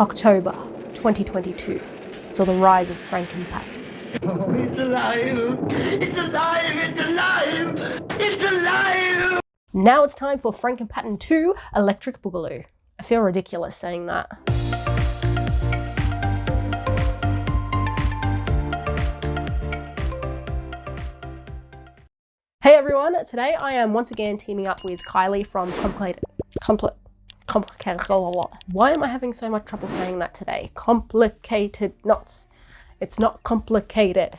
October 2022 saw the rise of Franken pattern. Oh, it's alive! It's alive! It's alive! It's alive! Now it's time for Franken Pattern 2 Electric Boogaloo. I feel ridiculous saying that. Hey everyone, today I am once again teaming up with Kylie from Complicated. Why am I having so much trouble saying that today? Complicated knots. It's not complicated.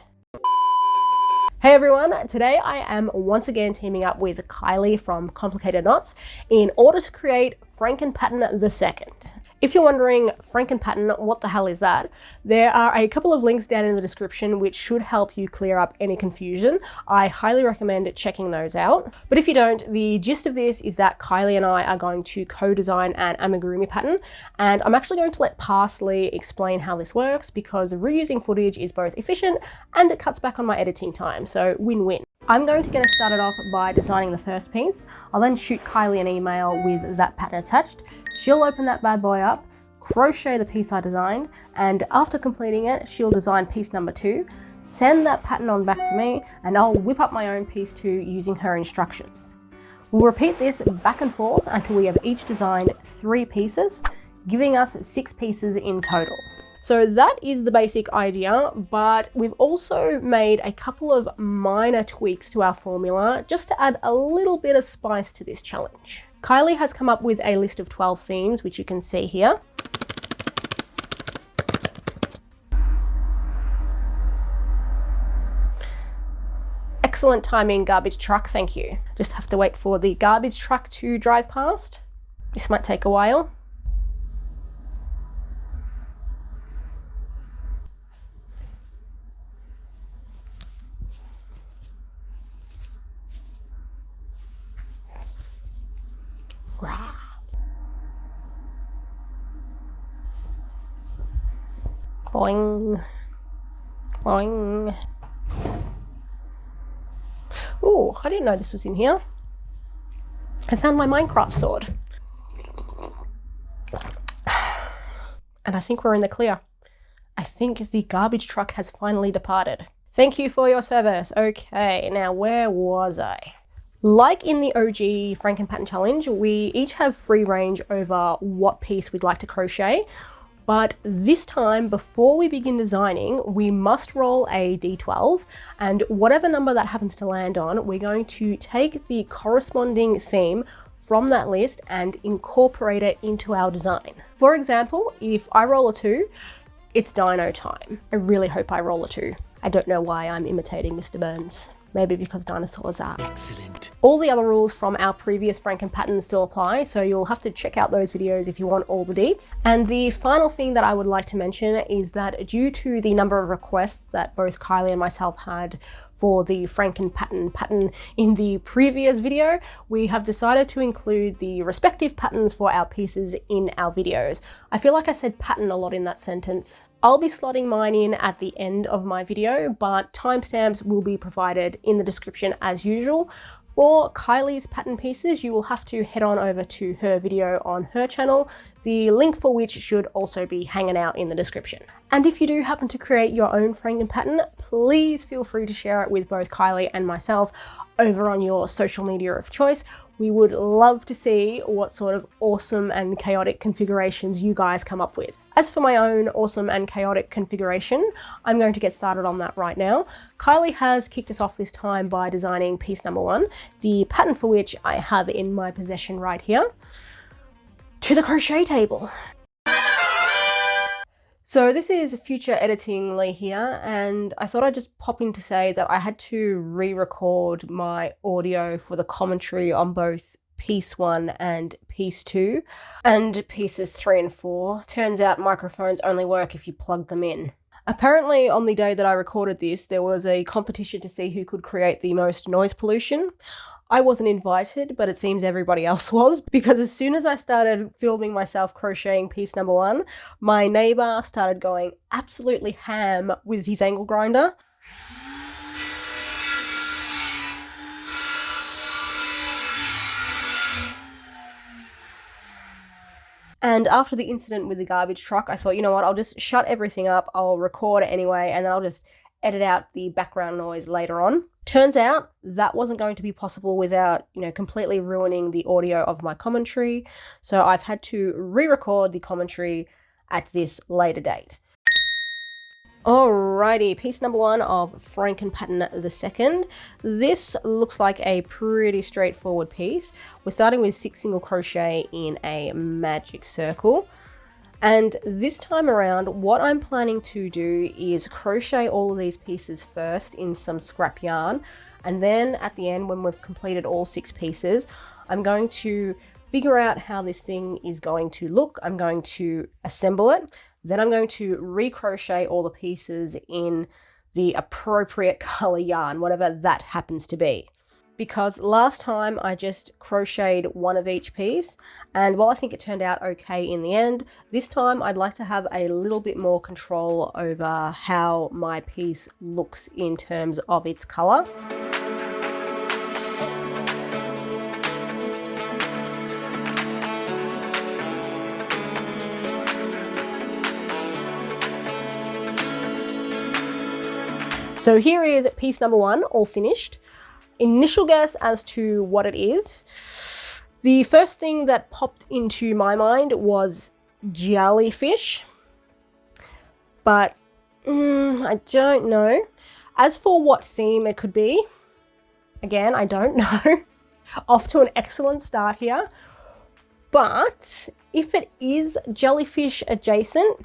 Hey everyone, today I am once again teaming up with Kylie from Complicated Knots in order to create Franken Pattern the second. If you're wondering, Franken Pattern, what the hell is that? There are a couple of links down in the description which should help you clear up any confusion. I highly recommend checking those out. But if you don't, the gist of this is that Kylie and I are going to co-design an amigurumi pattern, and I'm actually going to let Parsley explain how this works because reusing footage is both efficient and it cuts back on my editing time, so win-win. I'm going to get us started off by designing the first piece. I'll then shoot Kylie an email with that pattern attached. She'll open that bad boy up, crochet the piece I designed, and after completing it, she'll design piece number 2, send that pattern on back to me, and I'll whip up my own piece 2 using her instructions. We'll repeat this back and forth until we have each designed 3 pieces, giving us 6 pieces in total. So that is the basic idea, but we've also made a couple of minor tweaks to our formula just to add a little bit of spice to this challenge. Kylie has come up with a list of 12 themes, which you can see here. Excellent timing, garbage truck, thank you. Just have to wait for the garbage truck to drive past. This might take a while. Boing, boing. Oh, I didn't know this was in here. I found my Minecraft sword. And I think we're in the clear. I think the garbage truck has finally departed. Thank you for your service. Okay, now where was I? Like in the OG Franken Pattern Challenge, we each have free range over what piece we'd like to crochet. But this time, before we begin designing, we must roll a d12, and whatever number that happens to land on, we're going to take the corresponding theme from that list and incorporate it into our design. For example, if I roll a 2, it's dino time. I really hope I roll a 2. I don't know why I'm imitating Mr. Burns. Maybe because dinosaurs are. Excellent. All the other rules from our previous Franken patterns still apply, so you'll have to check out those videos if you want all the deets. And the final thing that I would like to mention is that due to the number of requests that both Kylie and myself had for the Franken pattern in the previous video, we have decided to include the respective patterns for our pieces in our videos. I feel like I said pattern a lot in that sentence. I'll be slotting mine in at the end of my video, but timestamps will be provided in the description as usual. For Kylie's pattern pieces, you will have to head on over to her video on her channel, the link for which should also be hanging out in the description. And if you do happen to create your own Franken pattern, please feel free to share it with both Kylie and myself over on your social media of choice. We would love to see what sort of awesome and chaotic configurations you guys come up with. As for my own awesome and chaotic configuration, I'm going to get started on that right now. Kylie has kicked us off this time by designing piece number 1, the pattern for which I have in my possession right here, to the crochet table. So this is future editing Lee here, and I thought I'd just pop in to say that I had to re-record my audio for the commentary on both piece 1 and piece 2, and pieces 3 and 4. Turns out microphones only work if you plug them in. Apparently on the day that I recorded this, there was a competition to see who could create the most noise pollution. I wasn't invited, but it seems everybody else was, because as soon as I started filming myself crocheting piece number 1, my neighbour started going absolutely ham with his angle grinder. And after the incident with the garbage truck, I thought, you know what, I'll just shut everything up, I'll record it anyway, and then I'll just edit out the background noise later on. Turns out that wasn't going to be possible without, completely ruining the audio of my commentary. So I've had to re-record the commentary at this later date. Alrighty, piece number 1 of Franken pattern the second. This looks like a pretty straightforward piece. We're starting with 6 single crochet in a magic circle. And this time around, what I'm planning to do is crochet all of these pieces first in some scrap yarn. And then at the end, when we've completed all 6 pieces, I'm going to figure out how this thing is going to look. I'm going to assemble it. Then I'm going to recrochet all the pieces in the appropriate color yarn, whatever that happens to be. Because last time I just crocheted one of each piece, and while I think it turned out okay in the end, this time I'd like to have a little bit more control over how my piece looks in terms of its color. So here is piece number 1, all finished. Initial guess as to what it is. The first thing that popped into my mind was jellyfish, but I don't know. As for what theme it could be, again, I don't know. Off to an excellent start here. But if it is jellyfish adjacent,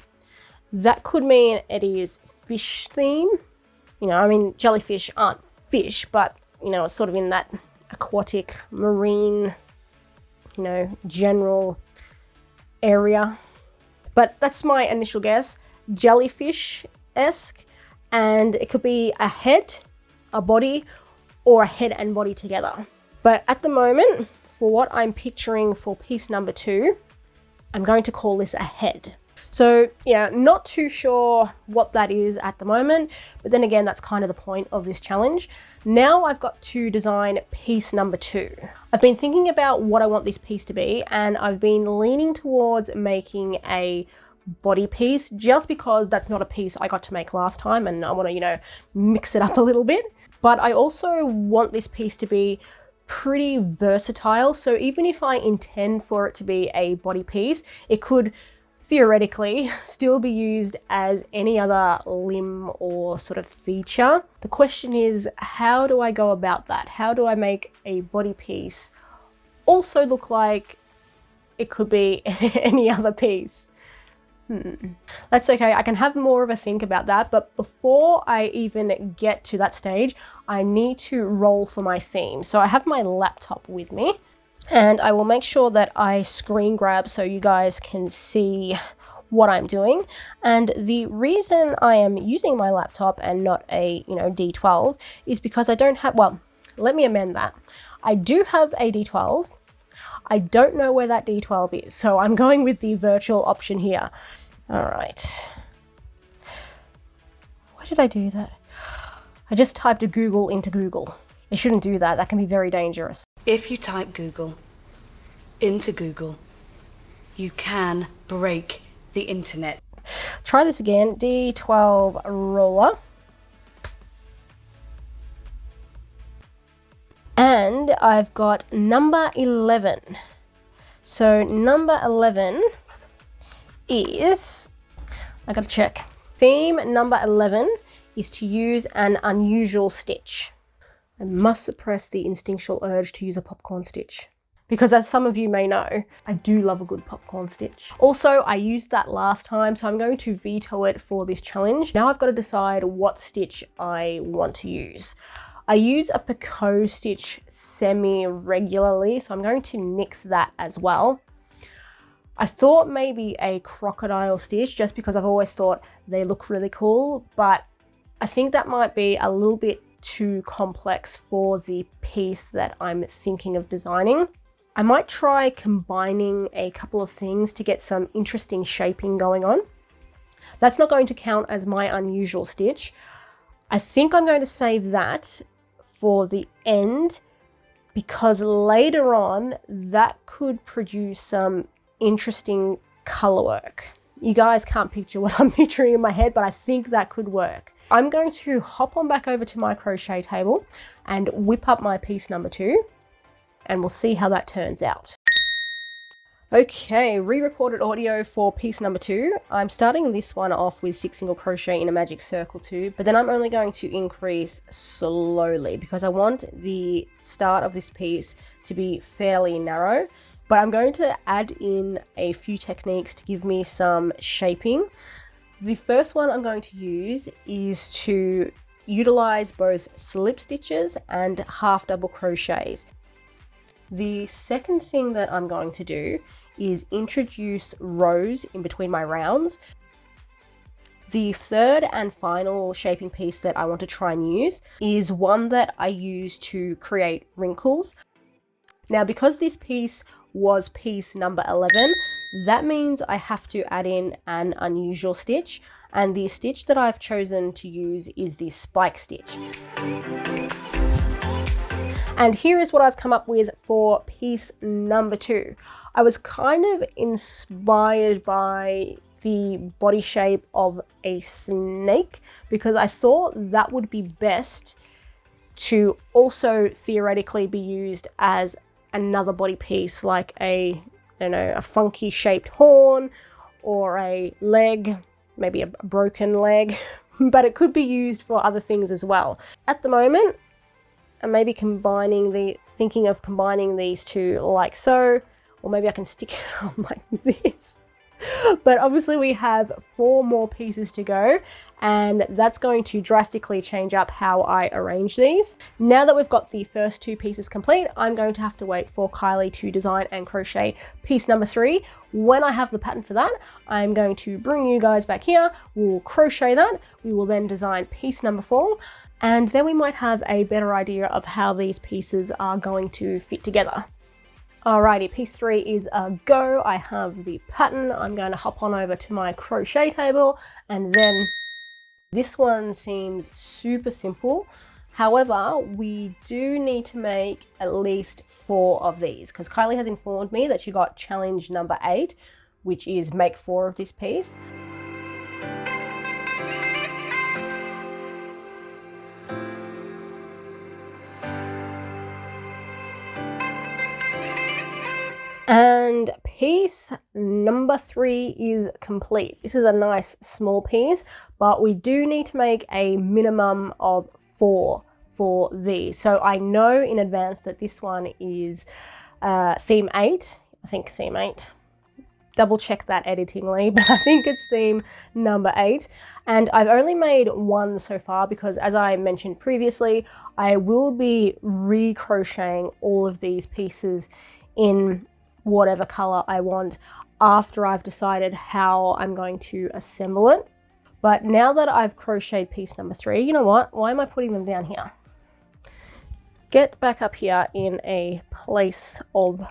that could mean it is fish theme. Jellyfish aren't fish, but, it's sort of in that aquatic, marine, general area. But that's my initial guess, jellyfish-esque, and it could be a head, a body, or a head and body together. But at the moment, for what I'm picturing for piece number 2, I'm going to call this a head. So yeah, not too sure what that is at the moment, but then again, that's kind of the point of this challenge. Now I've got to design piece number 2. I've been thinking about what I want this piece to be, and I've been leaning towards making a body piece just because that's not a piece I got to make last time, and I want to, mix it up a little bit. But I also want this piece to be pretty versatile, so even if I intend for it to be a body piece, it could theoretically still be used as any other limb or sort of feature. The question is, how do I go about that? How do I make a body piece also look like it could be any other piece? That's okay, I can have more of a think about that, but before I even get to that stage, I need to roll for my theme. So I have my laptop with me, and I will make sure that I screen grab so you guys can see what I'm doing. And the reason I am using my laptop and not a D12 is because I don't have, well, let me amend that. I do have a D12. I don't know where that D12 is, so I'm going with the virtual option here. All right. Why did I do that? I just typed a Google into Google. I shouldn't do that. That can be very dangerous. If you type Google into Google, you can break the internet. Try this again. D12 roller. And I've got number 11. So number 11 is, I gotta check. Theme number 11 is to use an unusual stitch. I must suppress the instinctual urge to use a popcorn stitch, because as some of you may know, I do love a good popcorn stitch. Also, I used that last time, so I'm going to veto it for this challenge. Now I've got to decide what stitch I want to use. I use a picot stitch semi-regularly, so I'm going to nix that as well. I thought maybe a crocodile stitch, just because I've always thought they look really cool, but I think that might be a little bit too complex for the piece that I'm thinking of designing. I might try combining a couple of things to get some interesting shaping going on. That's not going to count as my unusual stitch. I think I'm going to save that for the end, because later on that could produce some interesting color work. You guys can't picture what I'm picturing in my head, but I think that could work. I'm going to hop on back over to my crochet table and whip up my piece number 2, and we'll see how that turns out. Okay, re-recorded audio for piece number 2. I'm starting this one off with 6 single crochet in a magic circle 2, but then I'm only going to increase slowly because I want the start of this piece to be fairly narrow, but I'm going to add in a few techniques to give me some shaping. The first one I'm going to use is to utilize both slip stitches and half double crochets. The second thing that I'm going to do is introduce rows in between my rounds. The third and final shaping piece that I want to try and use is one that I use to create wrinkles. Now, because this piece was piece number 11, that means I have to add in an unusual stitch, and the stitch that I've chosen to use is the spike stitch. And here is what I've come up with for piece number 2. I was kind of inspired by the body shape of a snake because I thought that would be best to also theoretically be used as another body piece, like a funky shaped horn or a leg, maybe a broken leg, but it could be used for other things as well. At the moment, I'm maybe thinking of combining these two like so, or maybe I can stick it on like this. But obviously we have 4 more pieces to go, and that's going to drastically change up how I arrange these. Now that we've got the first 2 pieces complete, I'm going to have to wait for Kylie to design and crochet piece number 3. When I have the pattern for that, I'm going to bring you guys back here. We'll crochet that. We will then design piece number 4, and then we might have a better idea of how these pieces are going to fit together. Alrighty, piece 3 is a go. I have the pattern. I'm going to hop on over to my crochet table, and then this one seems super simple. However, we do need to make at least 4 of these because Kylie has informed me that she got challenge number 8, which is make 4 of this piece. And piece number 3 is complete. This is a nice small piece, but we do need to make a minimum of 4 for these. So I know in advance that this one is theme 8. I think theme 8. Double check that editingly, but I think it's theme number 8. And I've only made 1 so far because, as I mentioned previously, I will be re-crocheting all of these pieces in whatever color I want after I've decided how I'm going to assemble it. But now that I've crocheted piece number 3, you know what? Why am I putting them down here? Get back up here in a place of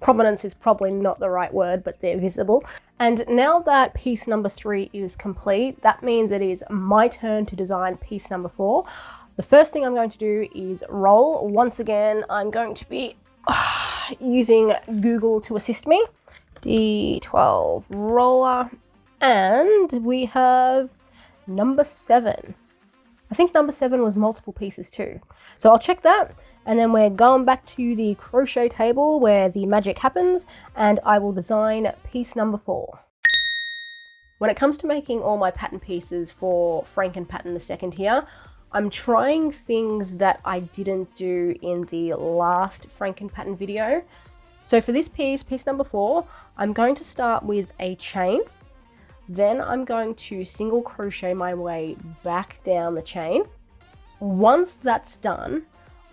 prominence is probably not the right word, but they're visible. And now that piece number 3 is complete, that means it is my turn to design piece number 4. The first thing I'm going to do is roll. Once again, I'm going to be using Google to assist me. D12 roller, and we have number 7. I think number 7 was multiple pieces too. So I'll check that, and then we're going back to the crochet table where the magic happens, and I will design piece number 4. When it comes to making all my pattern pieces for Franken pattern the second here, I'm trying things that I didn't do in the last Franken pattern video. So for this piece, piece number 4, I'm going to start with a chain. Then I'm going to single crochet my way back down the chain. Once that's done,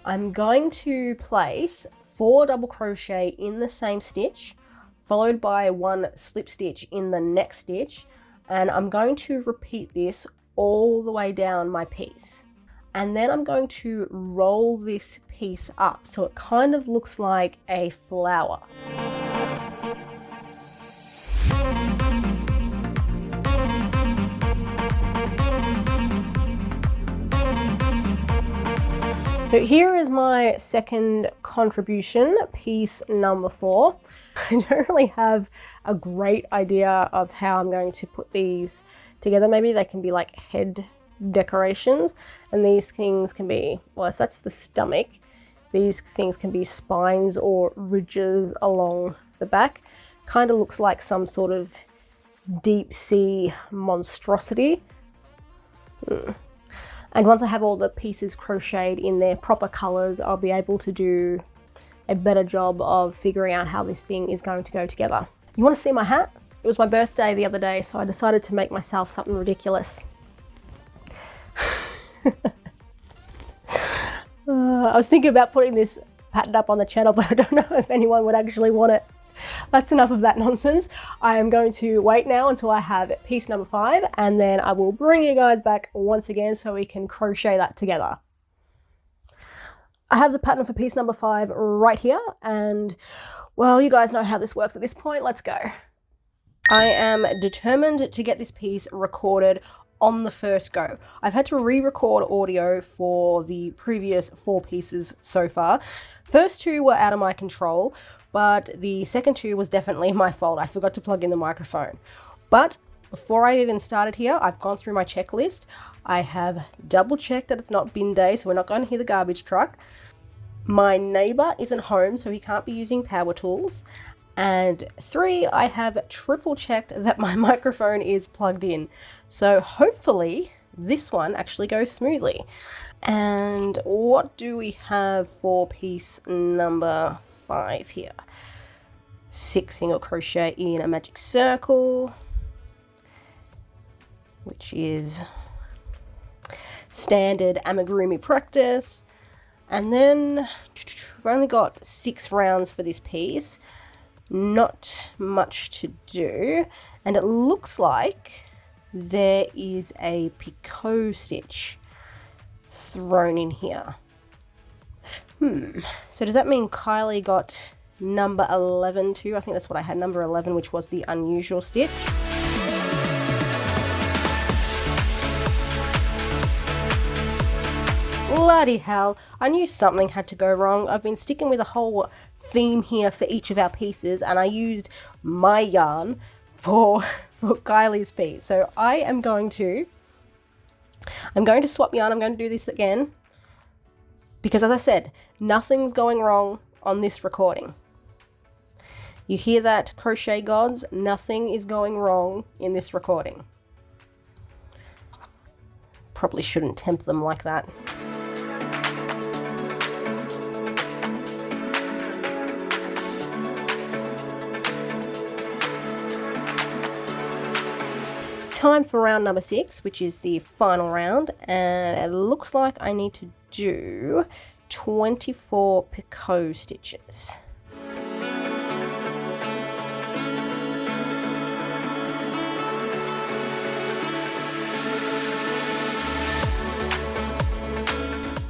I'm going to place 4 double crochet in the same stitch, followed by 1 slip stitch in the next stitch, and I'm going to repeat this all the way down my piece. And then I'm going to roll this piece up so it kind of looks like a flower. So here is my second contribution, piece number 4. I don't really have a great idea of how I'm going to put these together. Maybe they can be like head decorations, and these things can be, well, if that's the stomach, these things can be spines or ridges along the back. Kind of looks like some sort of deep sea monstrosity. And once I have all the pieces crocheted in their proper colors, I'll be able to do a better job of figuring out how this thing is going to go together. You want to see my hat? It was my birthday the other day, so I decided to make myself something ridiculous. I was thinking about putting this pattern up on the channel, but I don't know if anyone would actually want it. That's enough of that nonsense. I am going to wait now until I have piece number 5, and then I will bring you guys back once again so we can crochet that together. I have the pattern for piece number 5 right here, and well, you guys know how this works at this point. Let's go. I am determined to get this piece recorded on the first go. I've had to re-record audio for the previous 4 pieces so far. First 2 were out of my control, but the second 2 was definitely my fault. I forgot to plug in the microphone. But before I even started here, I've gone through my checklist. I have double checked that it's not bin day, so we're not going to hear the garbage truck. My neighbor isn't home, so he can't be using power tools. And 3, I have triple checked that my microphone is plugged in. So hopefully this one actually goes smoothly. And what do we have for piece number 5 here? 6 single crochet in a magic circle, which is standard amigurumi practice. And then we've only got 6 rounds for this piece. Not much to do, and it looks like there is a picot stitch thrown in here. So does that mean Kylie got number 11 too? I think that's what I had, number 11, which was the unusual stitch. Bloody hell, I knew something had to go wrong. I've been sticking with a whole theme here for each of our pieces, and I used my yarn for Kylie's piece. So I'm going to swap yarn. I'm going to do this again because, as I said, nothing's going wrong on this recording. You hear that, crochet gods? Nothing is going wrong in this recording. Probably shouldn't tempt them like that. Time for round number 6, which is the final round, and it looks like I need to do 24 picot stitches.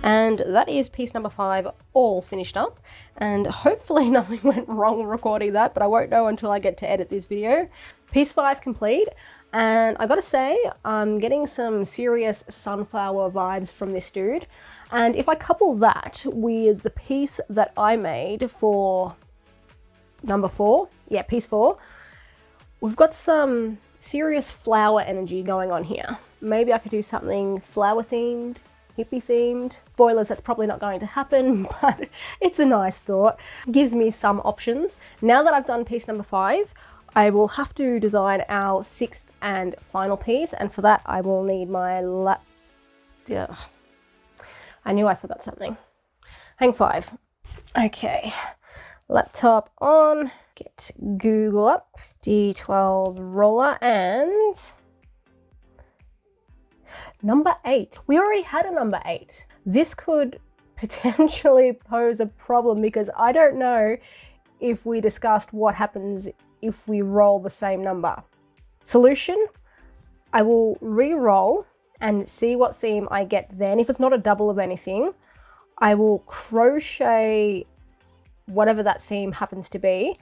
And that is piece number 5 all finished up, and hopefully nothing went wrong recording that, but I won't know until I get to edit this video. Piece 5 complete. And I gotta say, I'm getting some serious sunflower vibes from this dude. And if I couple that with the piece that I made for number 4, yeah, piece 4, we've got some serious flower energy going on here. Maybe I could do something flower themed, hippie themed. Spoilers, that's probably not going to happen, but it's a nice thought. Gives me some options. Now that I've done piece number 5, I will have to design our 6th and final piece, and for that I will need my I knew I forgot something. Hang 5. Okay, laptop on, get Google up, D12 roller, and number 8. We already had a number 8. This could potentially pose a problem because I don't know if we discussed what happens if we roll the same number. Solution, I will re-roll and see what theme I get then. If it's not a double of anything, I will crochet whatever that theme happens to be,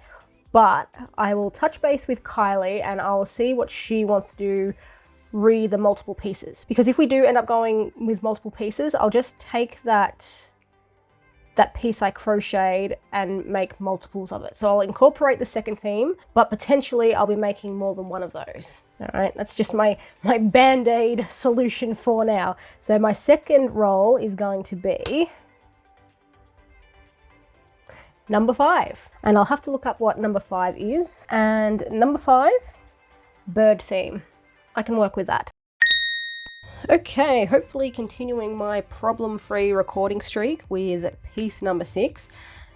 but I will touch base with Kylie and I'll see what she wants to do, re the multiple pieces. Because if we do end up going with multiple pieces, I'll just take that that piece I crocheted and make multiples of it. So I'll incorporate the second theme, but potentially I'll be making more than one of those. All right, that's just my band-aid solution for now. So my second roll is going to be number 5. And I'll have to look up what number 5 is. And number 5, bird theme. I can work with that. Okay, hopefully continuing my problem-free recording streak with piece number 6.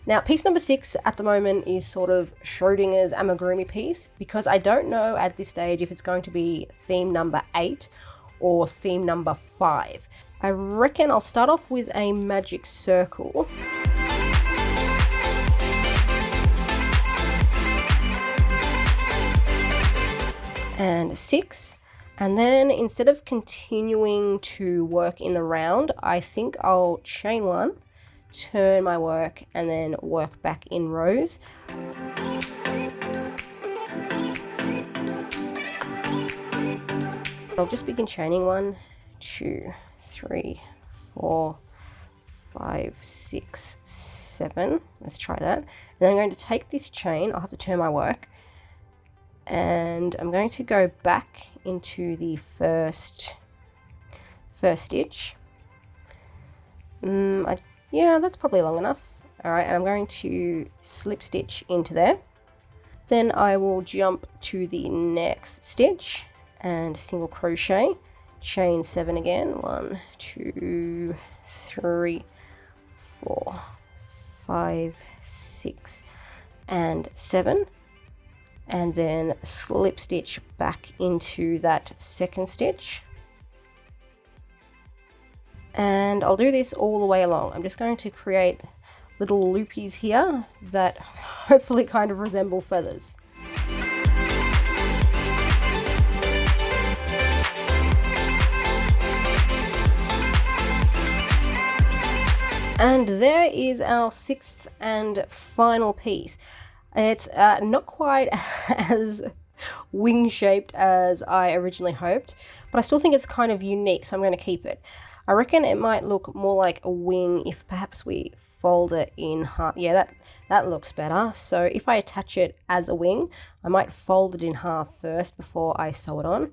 Now, piece number 6 at the moment is sort of Schrodinger's amigurumi piece, because I don't know at this stage if it's going to be theme number 8 or theme number 5. I reckon I'll start off with a magic circle. And 6. And then instead of continuing to work in the round, I think I'll chain 1, turn my work, and then work back in rows. I'll just begin chaining 1, 2, 3, 4, 5, 6, 7. Let's try that. And then I'm going to take this chain, I'll have to turn my work, and I'm going to go back into the first stitch. Yeah, that's probably long enough. All right, and I'm going to slip stitch into there. Then I will jump to the next stitch and single crochet, chain 7 again. 1, 2, 3, 4, 5, 6, and 7. And then slip stitch back into that second stitch. And I'll do this all the way along. I'm just going to create little loopies here that hopefully kind of resemble feathers. And there is our 6th and final piece. It's not quite as wing-shaped as I originally hoped, but I still think it's kind of unique, so I'm going to keep it. I reckon it might look more like a wing if perhaps we fold it in half. Yeah, that looks better. So if I attach it as a wing, I might fold it in half first before I sew it on.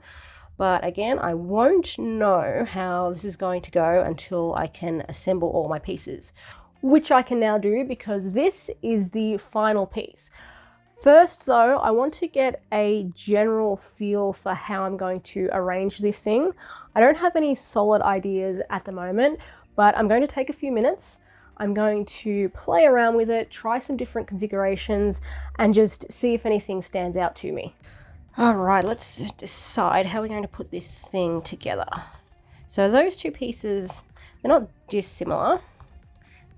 But again, I won't know how this is going to go until I can assemble all my pieces, which I can now do because this is the final piece. First though, I want to get a general feel for how I'm going to arrange this thing. I don't have any solid ideas at the moment, but I'm going to take a few minutes. I'm going to play around with it, try some different configurations, and just see if anything stands out to me. All right, let's decide how we're going to put this thing together. So those two pieces, they're not dissimilar.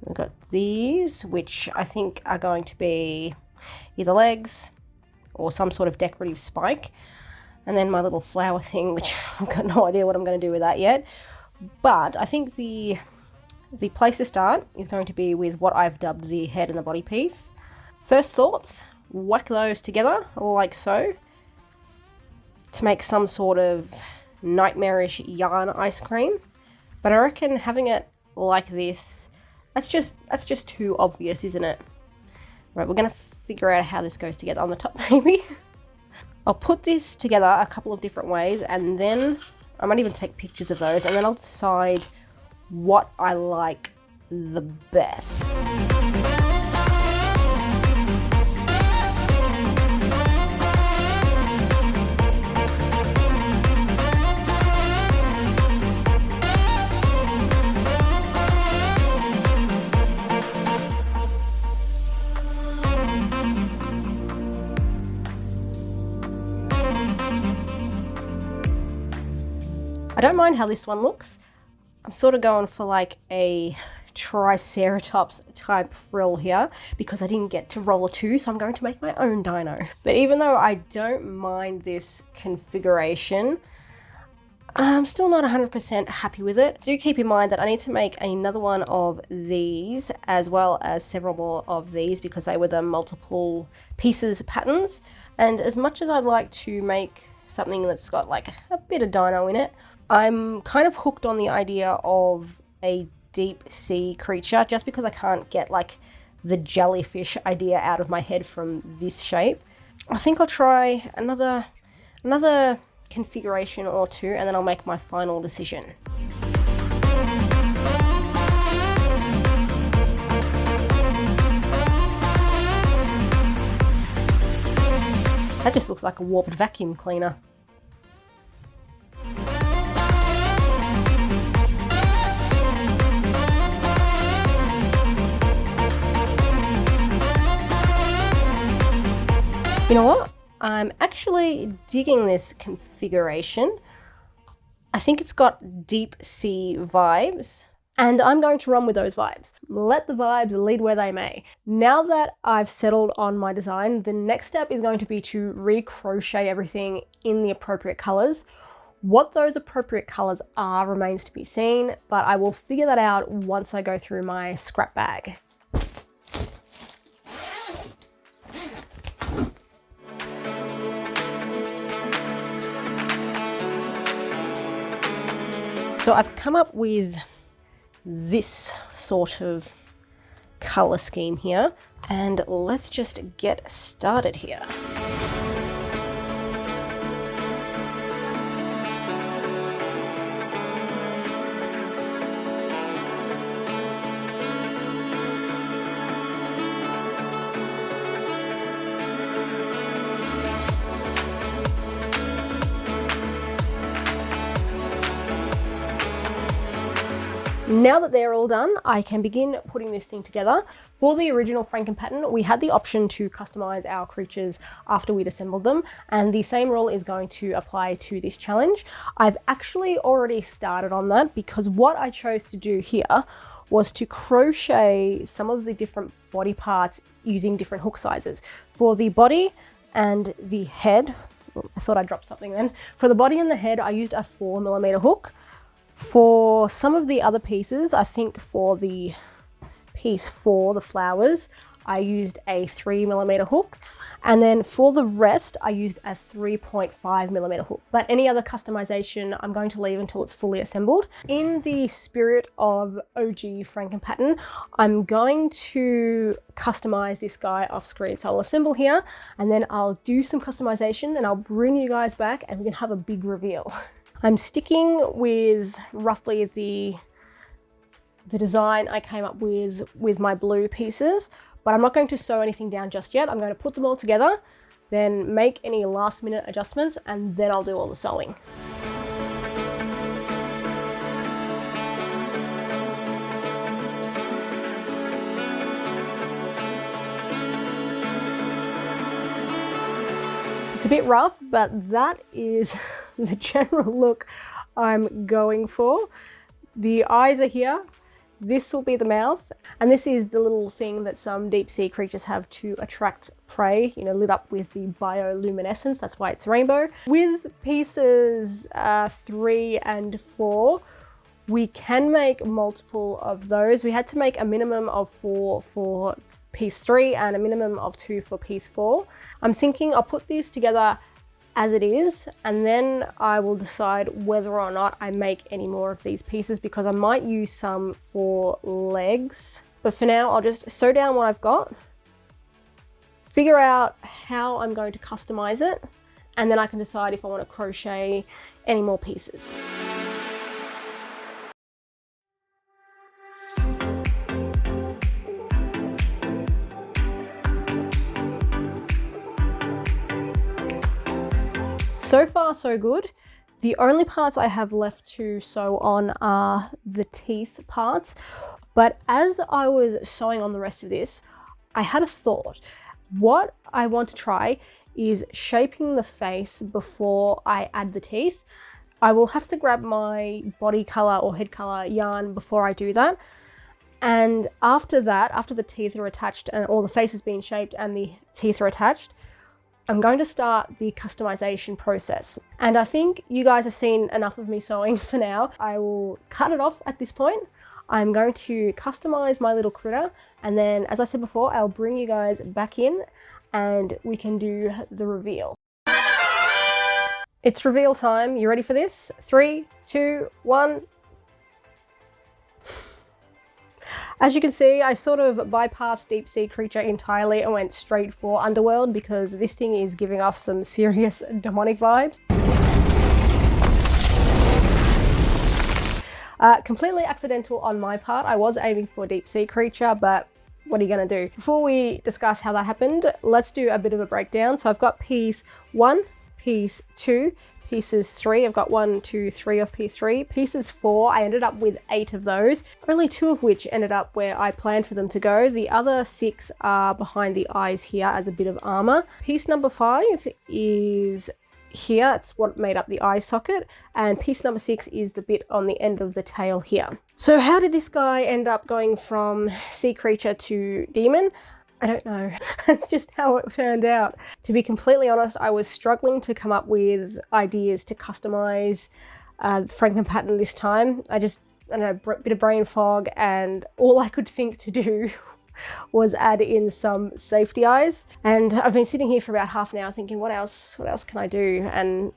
We've got these, which I think are going to be either legs or some sort of decorative spike. And then my little flower thing, which I've got no idea what I'm going to do with that yet. But I think the place to start is going to be with what I've dubbed the head and the body piece. First thoughts, whack those together like so to make some sort of nightmarish yarn ice cream. But I reckon having it like this, that's just too obvious, isn't it? Right, we're going to figure out how this goes together on the top maybe. I'll put this together a couple of different ways, and then I might even take pictures of those, and then I'll decide what I like the best. I don't mind how this one looks. I'm sort of going for like a Triceratops type frill here because I didn't get to roll a 2, so I'm going to make my own dino. But even though I don't mind this configuration, I'm still not 100% happy with it. Do keep in mind that I need to make another one of these as well as several more of these because they were the multiple pieces patterns. And as much as I'd like to make something that's got like a bit of dino in it, I'm kind of hooked on the idea of a deep sea creature, just because I can't get like the jellyfish idea out of my head from this shape. I think I'll try another configuration or two, and then I'll make my final decision. That just looks like a warped vacuum cleaner. You know what? I'm actually digging this configuration. I think it's got deep sea vibes, and I'm going to run with those vibes. Let the vibes lead where they may. Now that I've settled on my design, the next step is going to be to recrochet everything in the appropriate colors. What those appropriate colors are remains to be seen, but I will figure that out once I go through my scrap bag. So I've come up with this sort of color scheme here, and let's just get started here. Now that they're all done, I can begin putting this thing together. For the original Franken pattern, we had the option to customize our creatures after we'd assembled them, and the same rule is going to apply to this challenge. I've actually already started on that because what I chose to do here was to crochet some of the different body parts using different hook sizes. For the body and the head, I thought I dropped something then. For the body and the head, I used a 4mm hook. For some of the other pieces, I think for the piece 4, the flowers, I used a 3mm hook. And then for the rest, I used a 3.5mm hook. But any other customization, I'm going to leave until it's fully assembled. In the spirit of OG Franken pattern, I'm going to customize this guy off screen. So I'll assemble here, and then I'll do some customization, and I'll bring you guys back, and we can have a big reveal. I'm sticking with roughly the design I came up with my blue pieces, but I'm not going to sew anything down just yet. I'm going to put them all together, then make any last minute adjustments, and then I'll do all the sewing. It's a bit rough, but that is the general look I'm going for. The eyes are here. This will be the mouth, and this is the little thing that some deep sea creatures have to attract prey, you know, lit up with the bioluminescence. That's why it's rainbow. With pieces 3 and 4, we can make multiple of those. We had to make a minimum of 4 for piece 3 and a minimum of 2 for piece 4. I'm thinking I'll put these together as it is, and then I will decide whether or not I make any more of these pieces, because I might use some for legs. But for now, I'll just sew down what I've got, figure out how I'm going to customize it, and then I can decide if I want to crochet any more pieces. So far, so good. The only parts I have left to sew on are the teeth parts, but as I was sewing on the rest of this, I had a thought. What I want to try is shaping the face before I add the teeth. I will have to grab my body color or head color yarn before I do that. And after that, after the teeth are attached and all the face has been shaped and the teeth are attached, I'm going to start the customization process. And I think you guys have seen enough of me sewing for now. I will cut it off at this point. I'm going to customize my little critter, and then, as I said before, I'll bring you guys back in and we can do the reveal. It's reveal time. You ready for this? 3, 2, 1. As you can see, I sort of bypassed Deep Sea Creature entirely and went straight for Underworld because this thing is giving off some serious demonic vibes. Completely accidental on my part. I was aiming for Deep Sea Creature, but what are you going to do? Before we discuss how that happened, let's do a bit of a breakdown. So I've got piece 1, piece 2, pieces 3. I've got 1, 2, 3 of piece 3. Pieces 4, I ended up with 8 of those, only 2 of which ended up where I planned for them to go. The other 6 are behind the eyes here as a bit of armor. Piece number 5 is here, it's what made up the eye socket, and piece number 6 is the bit on the end of the tail here. So how did this guy end up going from sea creature to demon? I don't know. That's just how it turned out. To be completely honest, I was struggling to come up with ideas to customize Franken pattern this time. I don't know, a bit of brain fog, and all I could think to do was add in some safety eyes. And I've been sitting here for about half an hour thinking, what else can I do? And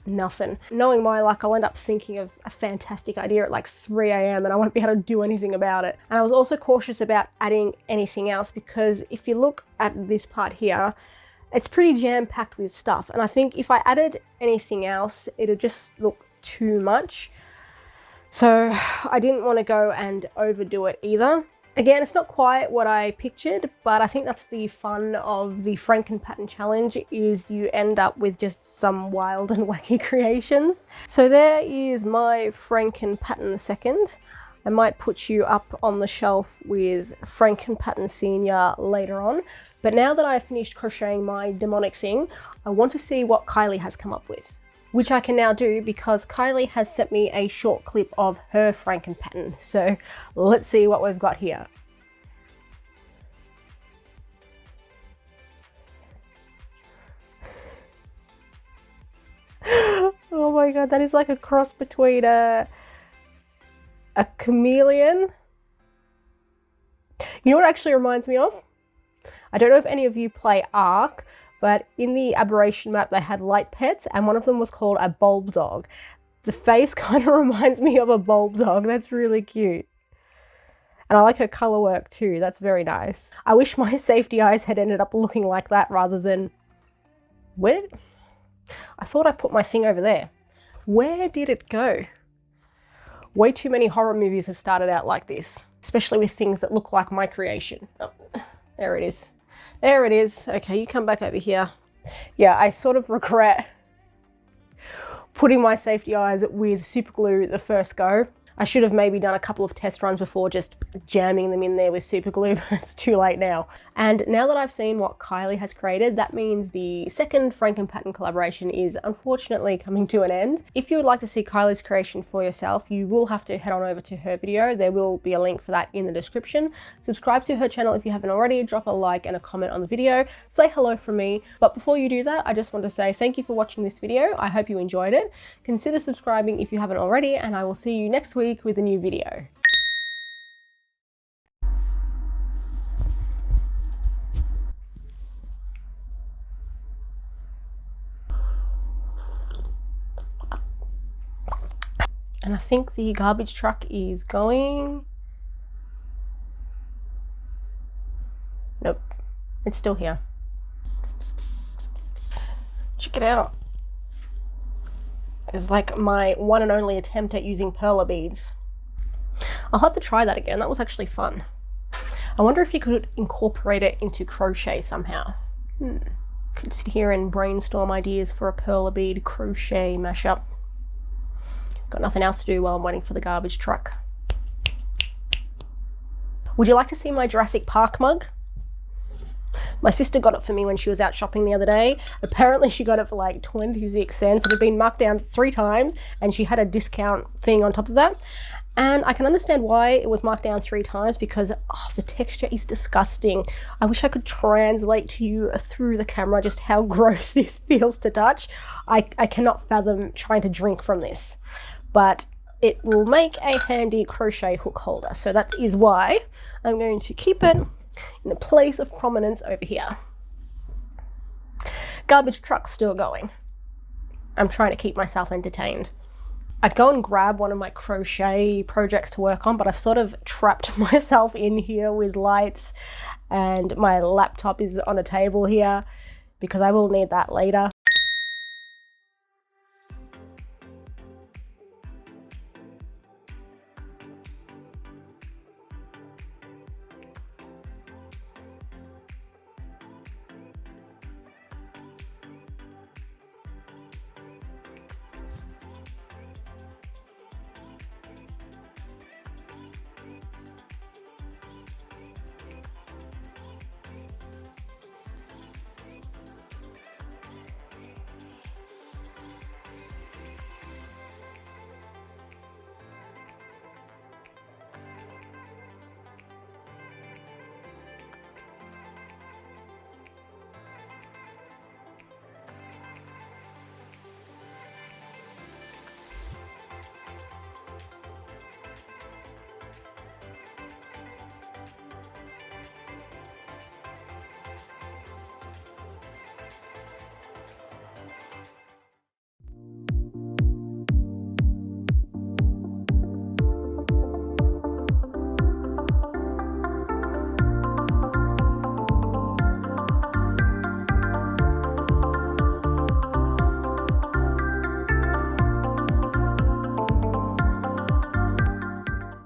nothing. Knowing my luck, I'll end up thinking of a fantastic idea at like 3 a.m. and I won't be able to do anything about it. And I was also cautious about adding anything else because if you look at this part here, it's pretty jam-packed with stuff. And I think if I added anything else, it'd just look too much. So I didn't want to go and overdo it either. Again, it's not quite what I pictured, but I think that's the fun of the Franken pattern challenge, is you end up with just some wild and wacky creations. So there is my Franken pattern second. I might put you up on the shelf with Franken pattern senior later on. But now that I've finished crocheting my demonic thing, I want to see what Kylie has come up with, which I can now do because Kylie has sent me a short clip of her Franken pattern. So let's see what we've got here. Oh my god, that is like a cross between a chameleon. You know what it actually reminds me of? I don't know if any of you play Ark, but in the Aberration map they had light pets and one of them was called a bulb dog. The face kind of reminds me of a bulb dog. That's really cute. And I like her color work too. That's very nice. I wish my safety eyes had ended up looking like that rather than... Where? I thought I put my thing over there. Where did it go? Way too many horror movies have started out like this, especially with things that look like my creation. Oh, there it is. There it is. Okay, you come back over here. Yeah, I sort of regret putting my safety eyes with super glue the first go. I should have maybe done a couple of test runs before just jamming them in there with super glue, but it's too late now. And now that I've seen what Kylie has created, that means the second Franken pattern collaboration is unfortunately coming to an end. If you would like to see Kylie's creation for yourself, you will have to head on over to her video. There will be a link for that in the description. Subscribe to her channel if you haven't already, drop a like and a comment on the video, say hello from me. But before you do that, I just want to say thank you for watching this video. I hope you enjoyed it. Consider subscribing if you haven't already, and I will see you next week with a new video. And I think the garbage truck is going... Nope, it's still here. Check it out. It's like my one and only attempt at using perla beads. I'll have to try that again. That was actually fun. I wonder if you could incorporate it into crochet somehow. Could sit here and brainstorm ideas for a perla bead crochet mashup. Got nothing else to do while I'm waiting for the garbage truck. Would you like to see my Jurassic Park mug? My sister got it for me when she was out shopping the other day. Apparently she got it for like 26 cents. It had been marked down 3 times and she had a discount thing on top of that. And I can understand why it was marked down 3 times because the texture is disgusting. I wish I could translate to you through the camera just how gross this feels to touch. I cannot fathom trying to drink from this. But it will make a handy crochet hook holder. So that is why I'm going to keep it in a place of prominence over here. Garbage truck's still going. I'm trying to keep myself entertained. I'd go and grab one of my crochet projects to work on, but I've sort of trapped myself in here with lights, and my laptop is on a table here because I will need that later.